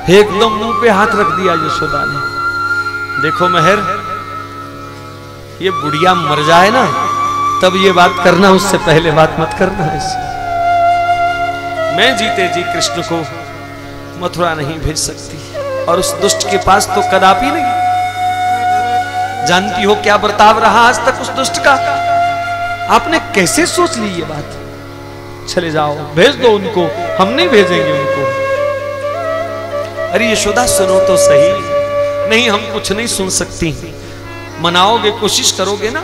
एकदम मुंह पे हाथ रख दिया यशोदा ने। देखो मेहर, ये बुढ़िया मर जाए ना तब ये बात करना, उससे पहले बात मत करना। ऐसे मैं जीते जी कृष्ण को मथुरा नहीं भेज सकती, और उस दुष्ट के पास तो कदापि नहीं। जानती हो क्या बर्ताव रहा आज तक उस दुष्ट का? आपने कैसे सोच ली ये बात? चले जाओ, भेज दो उनको, हम नहीं भेजेंगे उनको। अरे यशोदा सुनो तो सही। नहीं, हम कुछ नहीं सुन सकती। मनाओगे, कोशिश करोगे ना,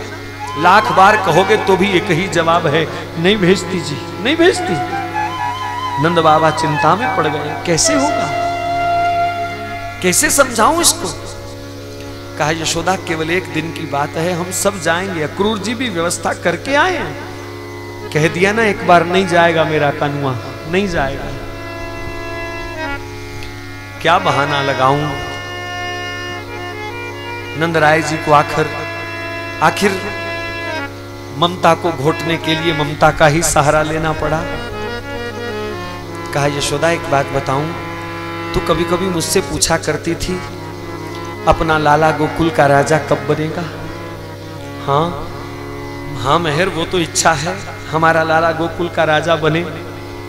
लाख बार कहोगे तो भी एक ही जवाब है, नहीं भेजती जी, नहीं भेजती। नंद बाबा चिंता में पड़ गए, कैसे होगा, कैसे समझाऊं इसको? कहा यशोदा केवल एक दिन की बात है, हम सब जाएंगे। अक्रूर जी भी व्यवस्था करके आए हैं। कह दिया ना एक बार, नहीं जाएगा मेरा कनुआ, नहीं जाएगा। क्या बहाना लगाऊं? नंदराय जी को आखिर ममता को घोटने के लिए ममता का ही सहारा लेना पड़ा। कहा यशोदा एक बात बताऊं, तू कभी कभी मुझसे पूछा करती थी अपना लाला गोकुल का राजा कब बनेगा? हाँ हाँ मेहर, वो तो इच्छा है हमारा लाला गोकुल का राजा बने,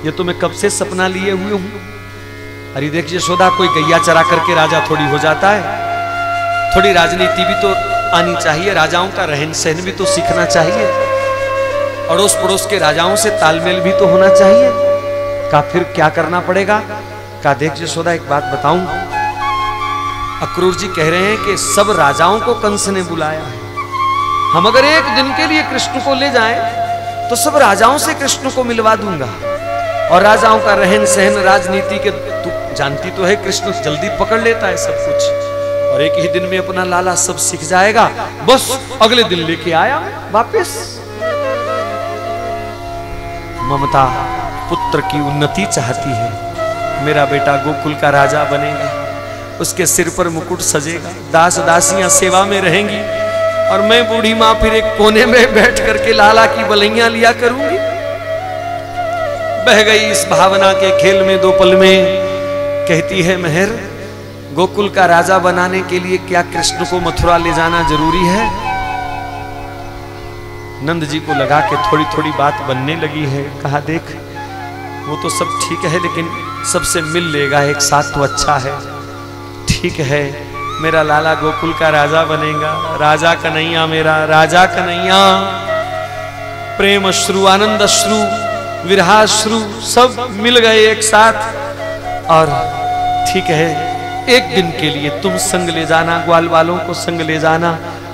ये तो मैं कब से सपना लिए हुए हूं। अरे देख यशोदा, कोई गैया चरा करके राजा थोड़ी हो जाता है। थोड़ी राजनीति भी तो आनी चाहिए, राजाओं का रहन सहन भी तो सीखना चाहिए, अड़ोस पड़ोस के राजाओं से तालमेल भी तो होना चाहिए। का फिर क्या करना पड़ेगा? का देख यशोदा एक बात बताऊं, अक्रूर जी कह रहे हैं कि सब राजाओं को कंस ने बुलाया है। हम अगर एक दिन के लिए कृष्ण को ले जाएं तो सब राजाओं से कृष्ण को मिलवा दूंगा, और राजाओं का रहन सहन, राजनीति के तू जानती तो है, कृष्ण जल्दी पकड़ लेता है सब कुछ, और एक ही दिन में अपना लाला सब सीख जाएगा। बस अगले दिन लेके आया वापस। ममता पुत्र की उन्नति चाहती है। मेरा बेटा गोकुल का राजा बनेगा, उसके सिर पर मुकुट सजेगा, दास दासियां सेवा में रहेंगी, और मैं बूढ़ी मां फिर एक कोने में बैठ करके लाला की बलैया लिया करूंगी। बह गई इस भावना के खेल में दो पल में। कहती है मेहर, गोकुल का राजा बनाने के लिए क्या कृष्ण को मथुरा ले जाना जरूरी है? नंद जी को लगा कि थोड़ी थोड़ी बात बनने लगी है। कहा देख, वो तो सब ठीक है, लेकिन सबसे मिल लेगा एक साथ तो अच्छा है। ठीक है, मेरा लाला गोकुल का राजा बनेगा, राजा कन्हैया, मेरा राजा कन्हैया। प्रेम अश्रु, आनंद अश्रु, विरहाश्रु सब मिल गए एक साथ। और ठीक है, एक दिन के लिए तुम संग ले जाना, ग्वाल वालों को संग ले जाना।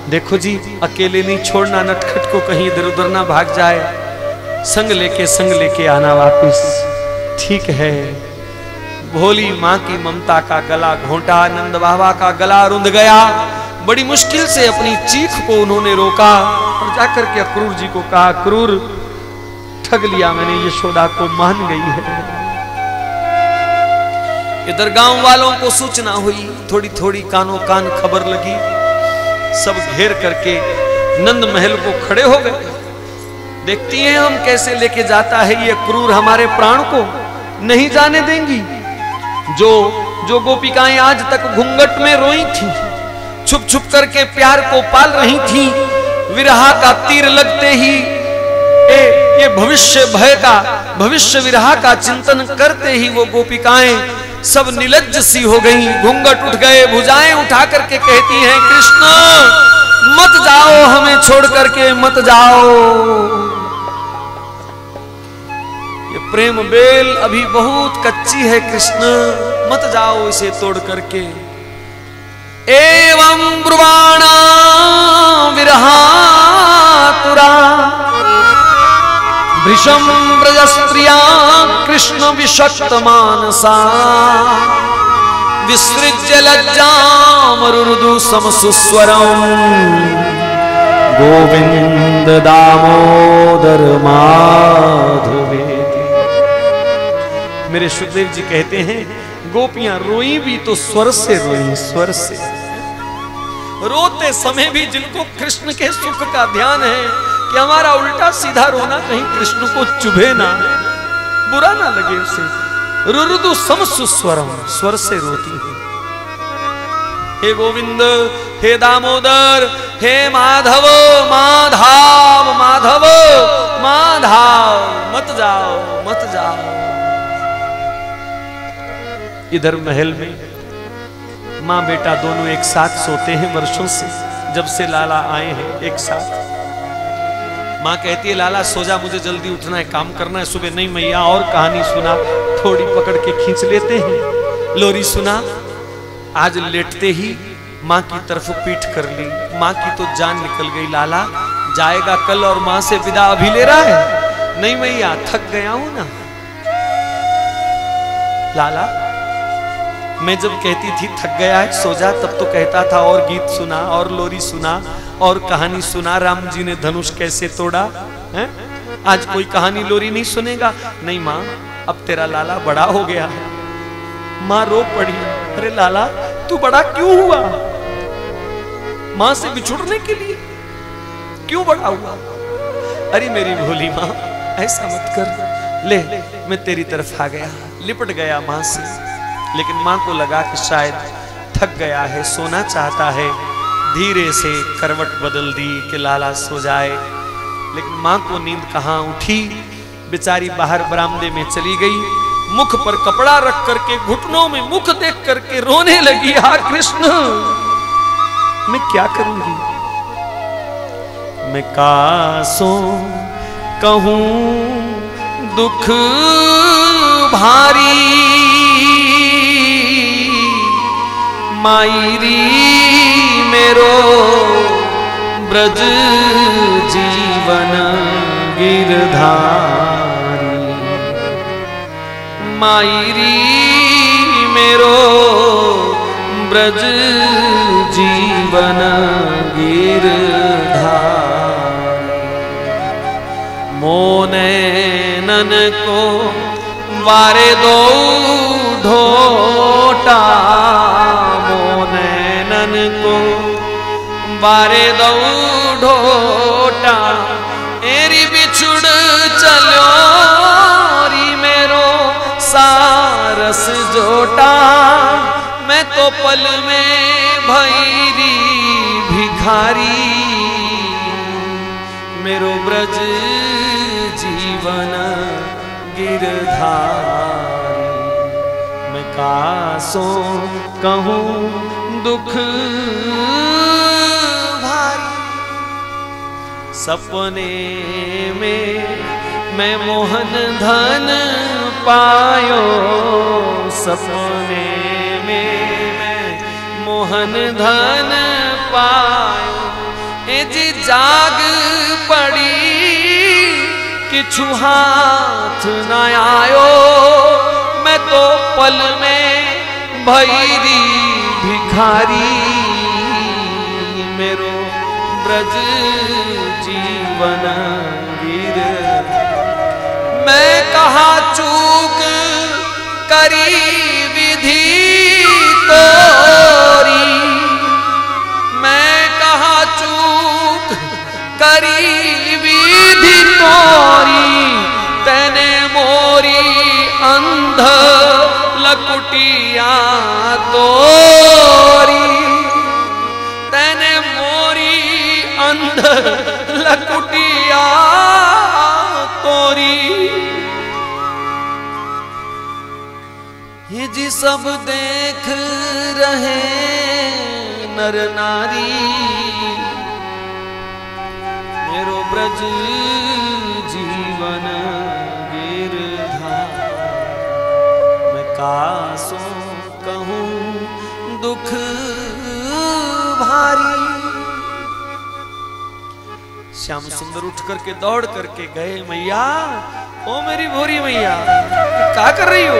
देखो जी, अकेले नहीं छोड़ना, नटखट को कहीं इधर उधर ना भाग जाए। संग लेके आना वापिस। ठीक है। भोली मां की ममता का गला घोंटा, नंद बाबा का गला रुंध गया। बड़ी मुश्किल से अपनी चीख को उन्होंने रोका और जाकर के अक्रूर जी को कहा, अक्रूर ठग लिया मैंने, यशोदा को मान गई है। इधर गांव वालों को सूचना हुई, थोड़ी थोड़ी कानों कान खबर लगी। सब घेर करके नंद महल को खड़े हो गए। देखती हैं हम कैसे लेके जाता है ये क्रूर हमारे प्राण को, नहीं जाने देंगी। जो गोपिकाएं आज तक घूंघट में रोई थी, छुप छुप करके प्यार को पाल रही थी, विरहा का तीर लगते ही ये भविष्य भय का, भविष्य विरहा का चिंतन करते ही वो गोपिकाएं सब निलज्ज सी हो गई, घूंघट उठ गए, भुजाएं उठा करके कहती हैं, कृष्ण मत जाओ, हमें छोड़ करके मत जाओ। ये प्रेम बेल अभी बहुत कच्ची है कृष्ण, मत जाओ इसे तोड़ करके। एवं ब्रुवाणा विरहातुरा भृशं ब्रजस्त्रिया कृष्ण विषक्त मानसा विसृज्य लज्जामरुरुदु समसुस्वरम् गोविंद दामोदर माधवेति। मेरे सुखदेव जी कहते हैं, गोपियां रोई भी तो स्वर से रोई, स्वर से। रोते समय भी जिनको कृष्ण के सुख का ध्यान है कि हमारा उल्टा सीधा रोना कहीं कृष्ण को चुभे ना, बुरा ना लगे उसे, रुरुदु समसुस्वरम, स्वर से रोती है। हे गोविंद, हे दामोदर, हे माधव, माधव माधव माधव, मत जाओ मत जाओ। इधर महल में माँ बेटा दोनों एक साथ सोते हैं वर्षों से, जब से लाला आए हैं एक साथ। माँ कहती है लाला सो जा, मुझे जल्दी उठना है, काम करना है सुबह। नहीं मैया और कहानी सुना। थोड़ी पकड़ के खींच लेते हैं, लोरी सुना। आज लेटते ही माँ की तरफ पीठ कर ली। माँ की तो जान निकल गई। लाला जाएगा कल और माँ से विदा अभी ले रहा है। नहीं मैया थक गया हूं ना। लाला मैं जब कहती थी थक गया है सो जा, तब तो कहता था और गीत सुना और लोरी सुना और कहानी सुना, राम जी ने धनुष कैसे तोड़ा है। आज कोई कहानी लोरी नहीं सुनेगा। नहीं माँ अब तेरा लाला बड़ा हो गया। माँ रो पड़ी। अरे लाला तू बड़ा क्यों हुआ? माँ से बिछुड़ने के लिए क्यों बड़ा हुआ? अरे मेरी भोली माँ ऐसा मत कर। ले मैं तेरी तरफ आ गया, लिपट गया माँ से। लेकिन माँ को लगा कि शायद थक गया है, सोना चाहता है। धीरे से करवट बदल दी कि लाला सो जाए। लेकिन माँ को नींद कहाँ उठी। बेचारी बाहर बरामदे में चली गई, मुख पर कपड़ा रख करके घुटनों में मुख देख करके रोने लगी। हा कृष्ण मैं क्या करूंगी? मैं कासों कहूं दुख भारी, मायरी मेरो ब्रज जीवन गिरधारी। मायरी मेरो ब्रज जीवन गिरधारी। मोने नन को वारे दो ढोटा, मोने नन को वारे दो ढोटा। एरी बिछुड़ चलो री मेरो सारस जोटा। मैं तो पल में भैरी भिखारी, मेरो ब्रज जीवन गिरधारी। मैं कासों कहूं दुख भारी। सपने में मैं मोहन धन पायो, सपने में मैं मोहन धन पायो। ए जी जाग पड़ी किछु हाथ न आयो। मैं तो पल में भैरी भिखारी, मेरो ब्रज जीवन गिर। मैं कहा चूक करी विधि तोरी, मैं कहा चूक करी विधि तोरी। तेने मोरी अंध लकुटिया तोरी, तेने मोरी अंध लकुटिया तोरी। ये जी सब देख रहे नर नारी, मेरो ब्रज जीवन गिरधारी। मैं कासों कहूं दुख भारी। श्याम सुंदर उठ करके दौड़ करके गए। मैया ओ मेरी भोरी मैया क्या कर रही हो?